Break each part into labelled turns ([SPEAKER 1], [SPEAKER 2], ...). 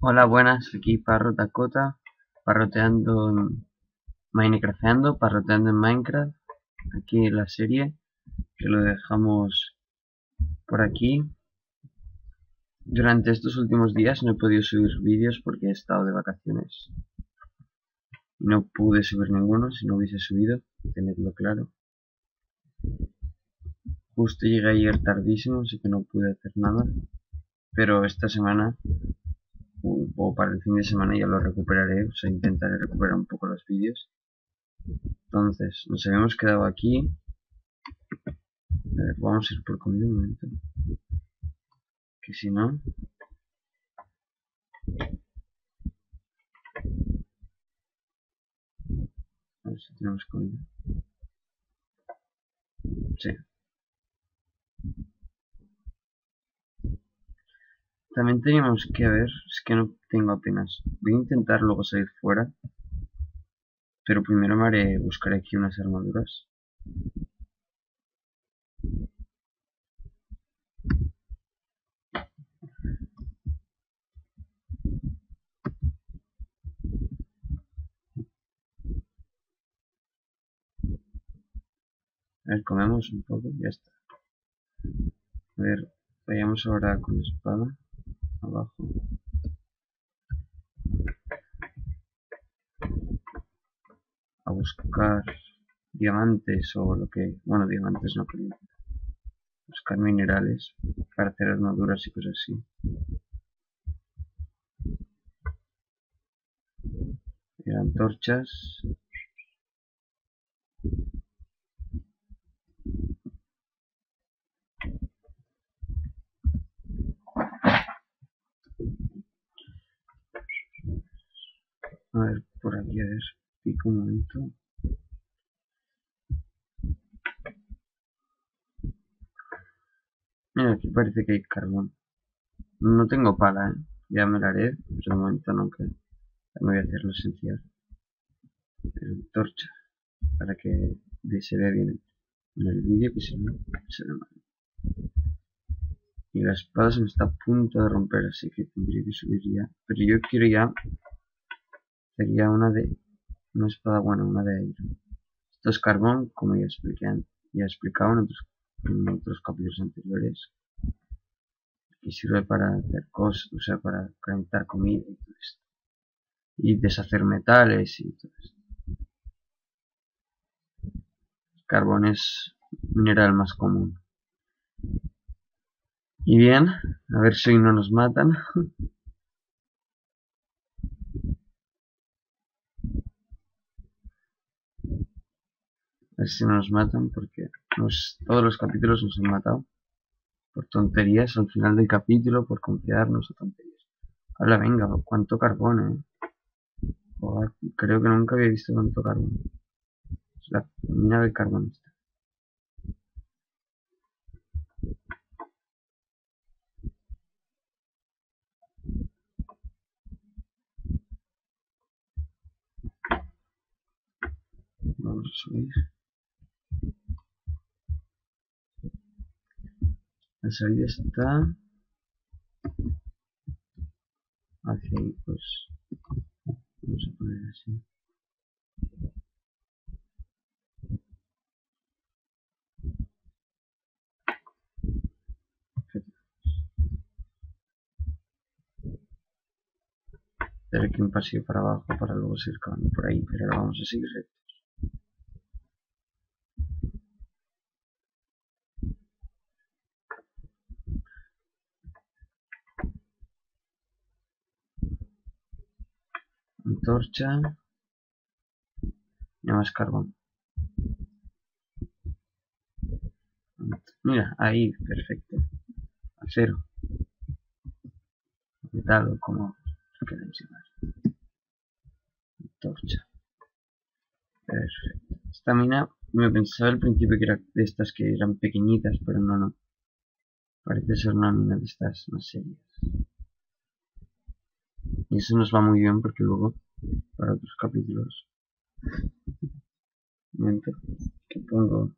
[SPEAKER 1] Hola, buenas, aquí Parro Dakota, parroteando en parroteando en Minecraft, aquí la serie, que lo dejamos por aquí. Durante estos últimos días no he podido subir vídeos porque he estado de vacaciones. No pude subir ninguno, si no hubiese subido, tenedlo claro. Justo llegué ayer tardísimo, así que no pude hacer nada, pero esta semana, o para el fin de semana ya lo recuperaré, o sea, intentaré recuperar un poco los vídeos. Entonces, nos habíamos quedado aquí. A ver, vamos a ir por comida un momento. Que si no... A ver si tenemos comida. Sí. También teníamos que ver... Es que no tengo apenas... Voy a intentar luego salir fuera. Pero primero me haré buscar aquí unas armaduras. A ver, comemos un poco. Ya está. A ver, vayamos ahora con la espada. Abajo. A buscar diamantes o lo que... Bueno, diamantes no creo. Buscar minerales para hacer armaduras y cosas así. Y antorchas. A ver, por aquí, a ver. Pico un momento. Mira, aquí parece que hay carbón. No tengo pala, ya me la haré, pero de momento no, que me voy a hacer lo esencial. Torcha, para que se vea bien en el vídeo, que si no, se ve mal. Y la espada se me está a punto de romper, así que tendría que subir ya. Pero yo quiero ya, sería una espada buena, una de aire. Esto es carbón, como ya ya he explicado en otros capítulos anteriores. Y sirve para hacer cosas, o sea, para calentar comida y todo esto. Y deshacer metales y todo esto. El carbón es mineral más común. Y bien, a ver si hoy no nos matan. A ver si no nos matan porque todos los capítulos nos han matado. Por tonterías al final del capítulo, por confiarnos o tonterías. Ahora venga, cuánto carbón, Joder, creo que nunca había visto tanto carbón. Es la mina de carbón esta. Vamos a subir. La salida está hacia ahí, pues vamos a poner así. Hacer aquí un pasillo para abajo para luego seguir cavando por ahí, pero ahora vamos a seguir recto. Antorcha y más carbón. Mira, ahí, perfecto. Acero, metal, como queréis llamar. Antorcha. Perfecto. Esta mina me pensaba al principio que era de estas que eran pequeñitas, pero no. Parece ser una mina de estas más serias. Y eso nos va muy bien porque luego, para otros capítulos, un momento, que pongo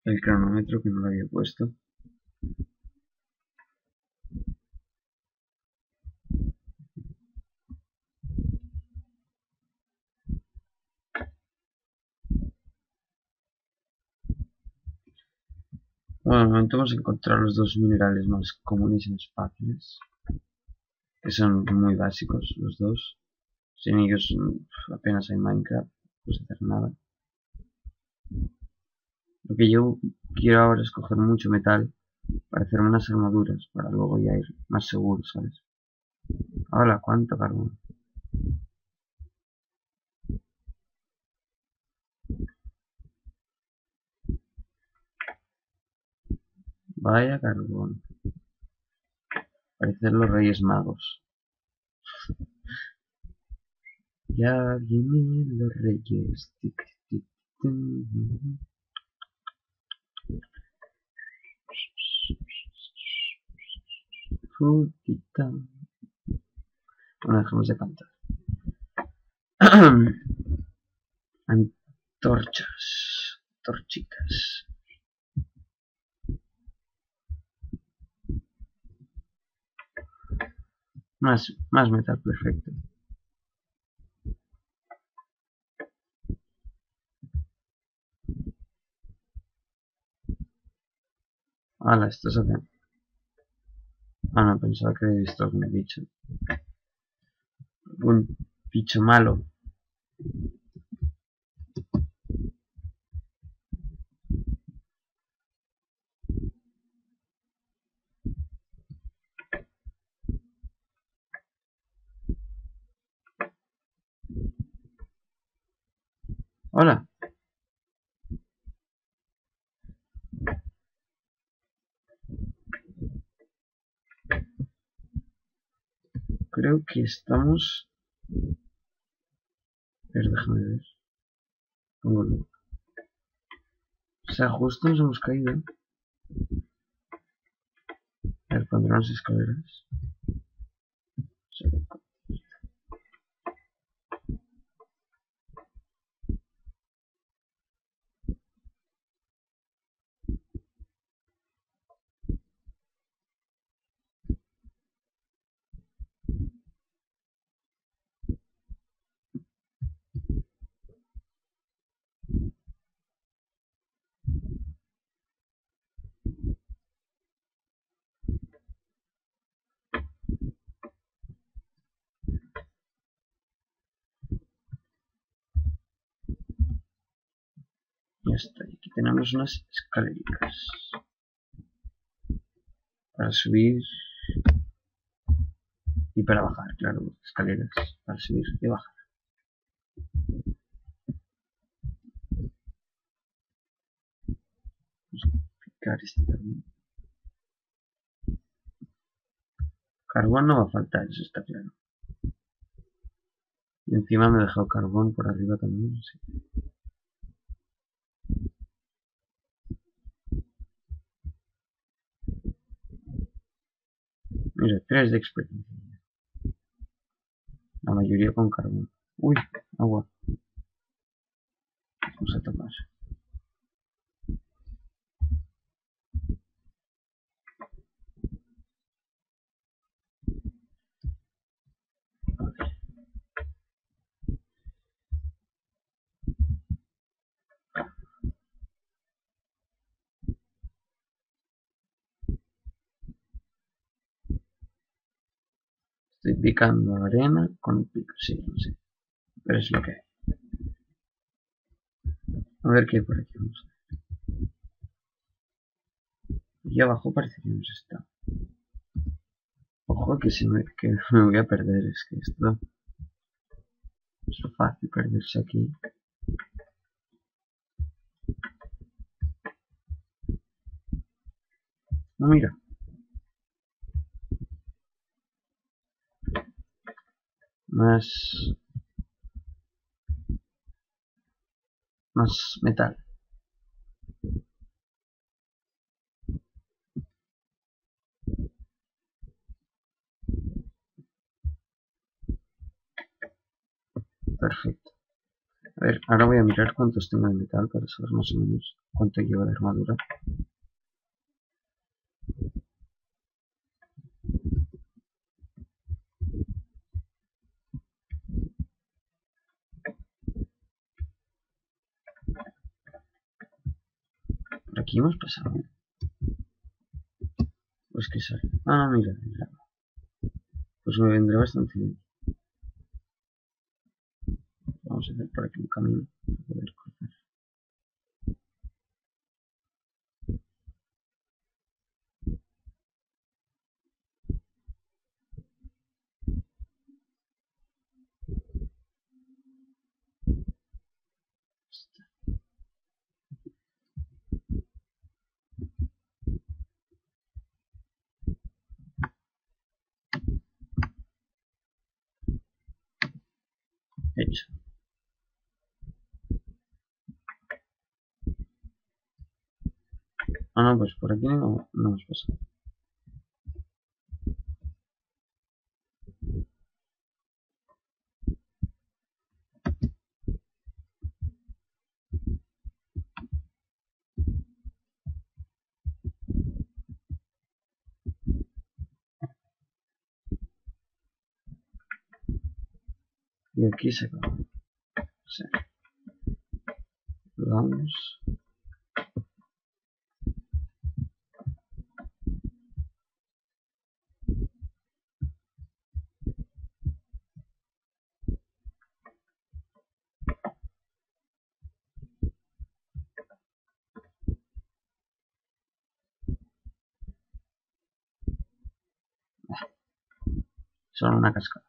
[SPEAKER 1] el cronómetro que no lo había puesto. Bueno, de momento hemos encontrado los dos minerales más comunes y más fáciles, que son muy básicos los dos. Sin ellos apenas hay Minecraft, no puedes hacer nada. Lo que yo quiero ahora es coger mucho metal para hacer unas armaduras, para luego ya ir más seguro, ¿sabes? Hola, ¿cuánto carbón? Vaya carbón. Parecen los Reyes Magos. Ya vienen los Reyes. Tic, tic, tic. Frutita. Bueno, dejemos de cantar. Antorchas. Torchitas. Más metal, perfecto. Hala, estos hacen. Ah, no, pensaba que había visto algún bicho. Un bicho malo. Hola. Creo que estamos... A ver, déjame ver. Pongo... O sea, justo nos hemos caído. A ver, pondré unas escaleras. Ya está. Y aquí tenemos unas escaleritas. Para subir y para bajar, claro. Escaleras para subir y bajar. Vamos a picar este carbón. Carbón no va a faltar, eso está claro. Y encima me he dejado carbón por arriba también, sí. Mira, 3 de experiencia. La mayoría con carbón. Uy, agua. Vamos a tapar. Estoy picando arena con pico, sí, no sé. Pero es lo que hay. A ver qué hay por aquí. Vamos a ver. Aquí abajo parece que hemos estado. Ojo que, que me voy a perder. Es que esto es fácil perderse aquí. No, mira. Más metal. Perfecto. A ver, ahora voy a mirar cuántos tengo de metal para saber más o menos cuánto lleva de armadura. Por aquí hemos pasado. Pues que sale. Ah, mira, mira. Pues me vendrá bastante bien. Vamos a hacer por aquí un camino para poder cruzar. Hecho. Ah, no, pues por aquí no nos pasa. Y aquí se acaba. O sea, vamos. Solo una cascada.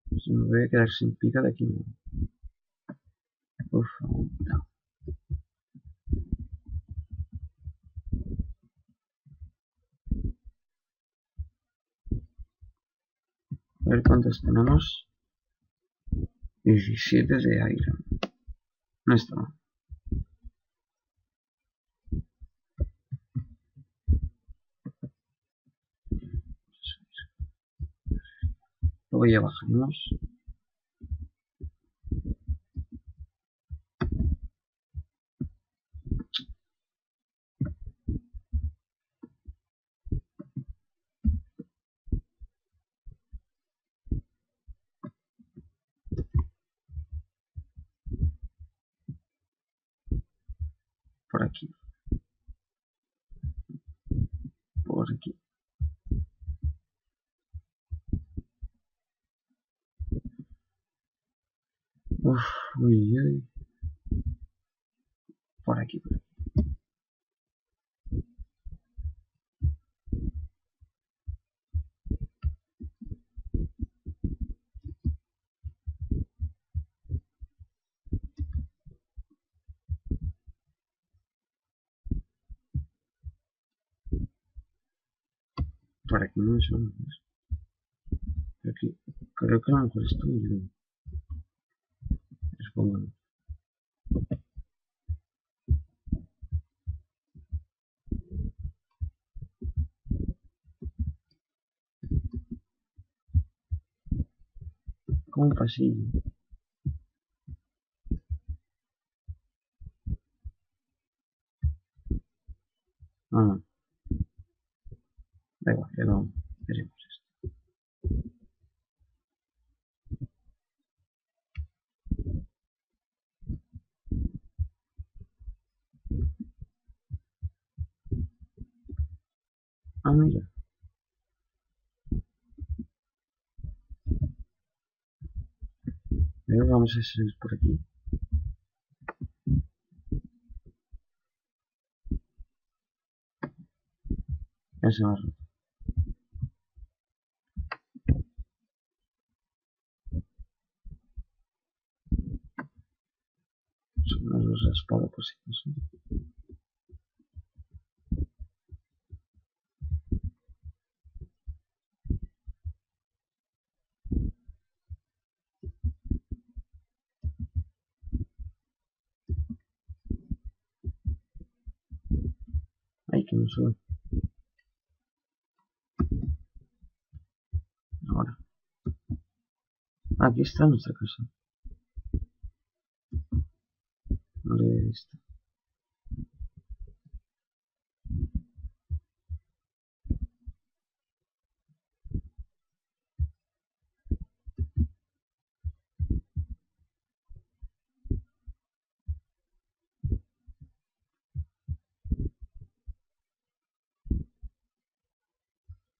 [SPEAKER 1] Pues me voy a quedar sin pica de aquí. Uf, no. A ver cuántos tenemos. 17 de iron. No está mal. Luego ya bajamos. Por aquí. Por aquí. Uf, uy, uy. Por aquí, por aquí. Por aquí no me suena. Por aquí. Creo que a lo mejor estoy yo. Supongo. Como un pasillo. No, no. Da igual, ya lo veremos esto. Ah, mira. Pero vamos a salir por aquí. Ya se me ha roto. Solo nos la espada por si acaso. Ay, que no sube. Ahora. Aquí está nuestra casa. esto.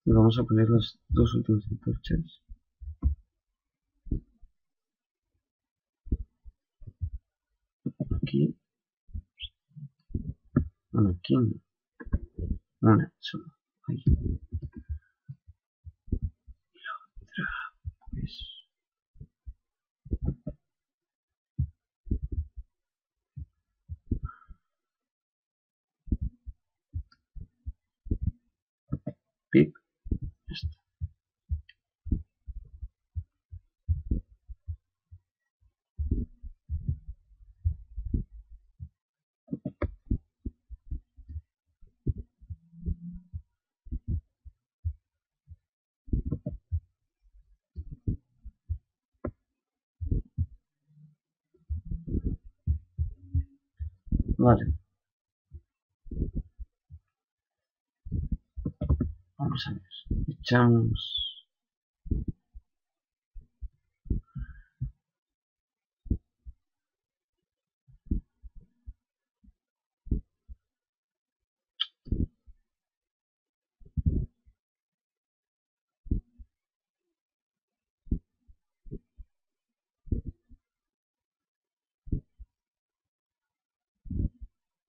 [SPEAKER 1] Y vamos a poner las dos últimas antorchas. Aquí. Bueno, aquí no. Una solo. Ahí. Y la otra, pues. Pic. Ya está. Vale. Vamos a ver. Echamos.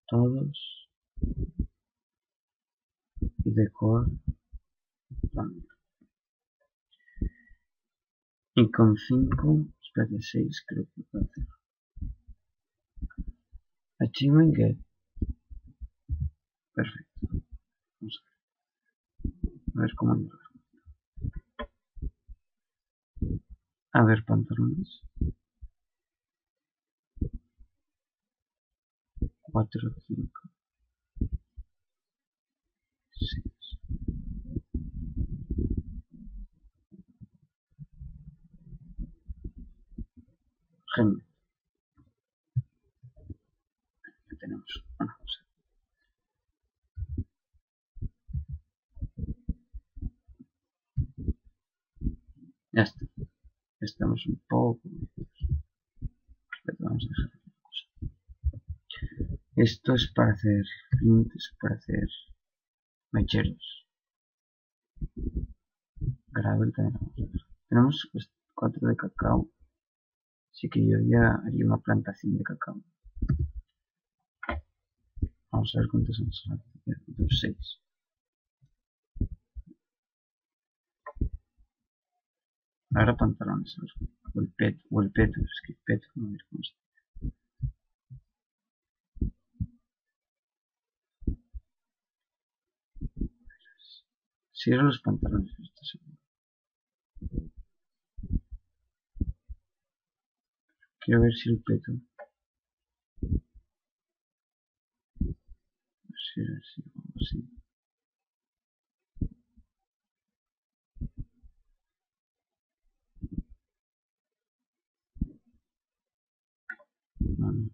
[SPEAKER 1] Todos. Y decor también. Y con 5, espérate, 6 creo que puedo hacer. Achievement get. Perfecto. Vamos a ver cómo llegar. A ver, pantalones. 4, 5, 6. Genial. Ya tenemos una cosa. Ya está. Estamos un poco. Espérate, vamos a dejar aquí una cosa. Esto es para hacer flint, es para hacer mecheros. Gravel también vamos a hacer. Tenemos 4 de cacao. Así que yo ya haría una plantación de cacao. Vamos a ver cuántos han salido. 6. Ahora pantalones. A ver. O el peto. Es que peto, no ver cómo se. Si eran los pantalones, esto seguro. Quiero ver si el peto. Si era así o algo así. No, no.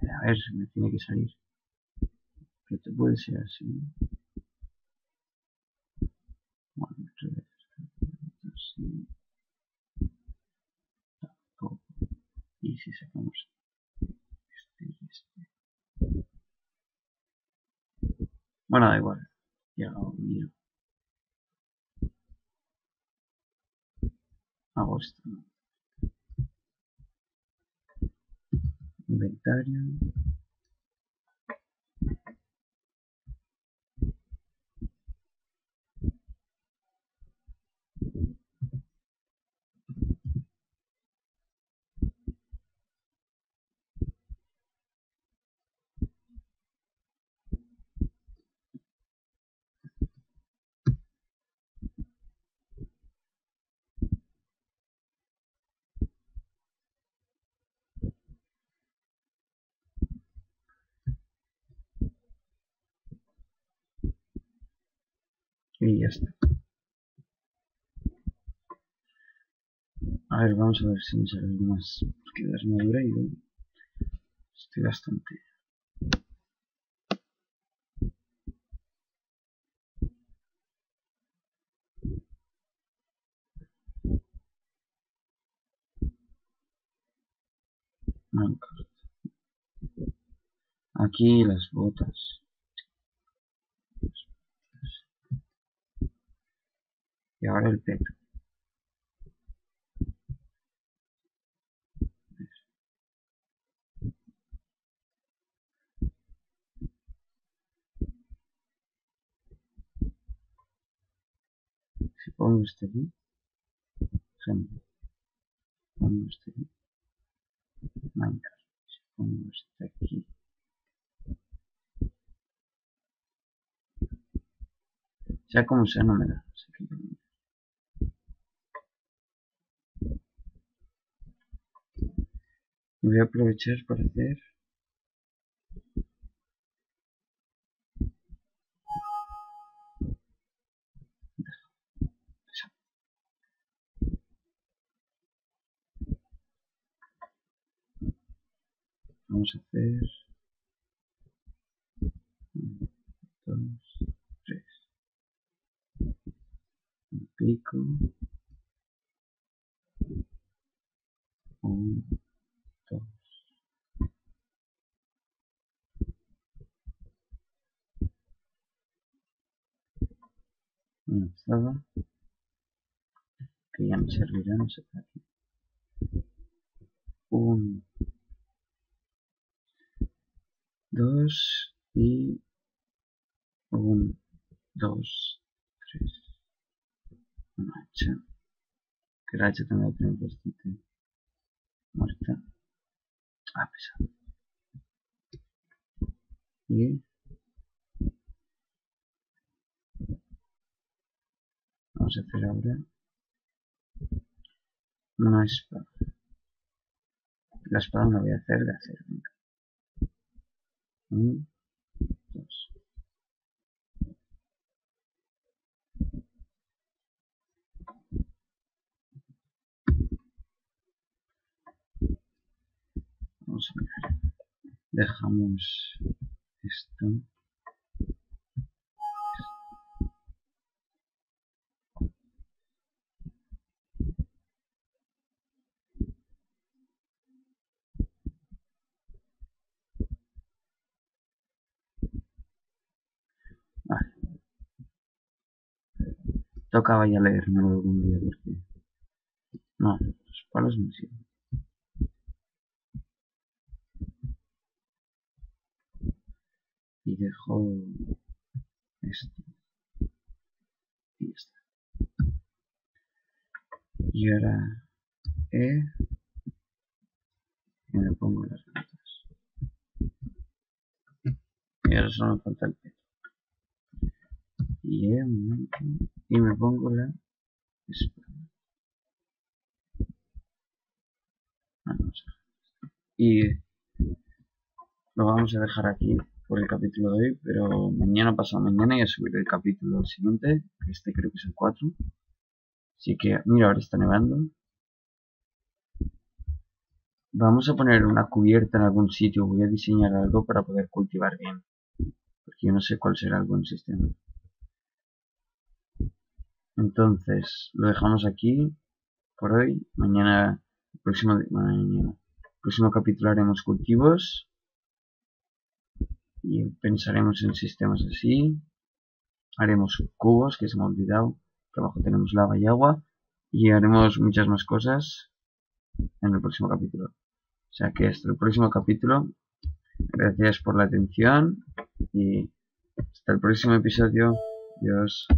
[SPEAKER 1] A ver, me tiene que salir. Peto puede ser así. Bueno, otra vez. Así. Tampoco. Y si sacamos este y este. Bueno, da igual. Ya lo miro. Hago esto. Inventario. Y ya está. A ver, vamos a ver si me sale algo más. Porque de armadura y estoy bastante. Minecraft. Aquí las botas. Y ahora el peto. Si pongo este aquí, ejemplo, pongo este aquí, Minecraft. Si pongo este aquí, sea como sea, no me da. Así que voy a aprovechar para hacer. Vamos a hacer 1, 2, 3. Un pico. 1, 2. Una azada. Que ya me servirá, no sé para qué. 1, 2 y 1, 2, 3. Una hacha. Que la hacha también la tengo bastante muerta. Ah, pesado. Y vamos a hacer ahora una espada. La espada no la voy a hacer de acero. 1, 2. Vamos a mirar. Dejamos esto. Vale. Tocaba ya leérmelo algún día porque. No, los palos no sirven. Y dejo esto. Y ya está. Y ahora y me pongo las botas. Y ahora solo me falta el peto. Y un momento. Y me pongo la espada. Vamos a ver. Y lo vamos a dejar aquí por el capítulo de hoy, pero mañana pasado mañana ya subiré el capítulo siguiente, que este creo que es el 4. Así que, mira, ahora está nevando. Vamos a poner una cubierta en algún sitio, voy a diseñar algo para poder cultivar bien, porque yo no sé cuál será el buen sistema. Entonces, lo dejamos aquí por hoy. Mañana, el próximo capítulo haremos cultivos y pensaremos en sistemas así. Haremos cubos, que se me ha olvidado, que abajo tenemos lava y agua, y haremos muchas más cosas en el próximo capítulo. O sea que hasta el próximo capítulo. Gracias por la atención y hasta el próximo episodio. Adiós.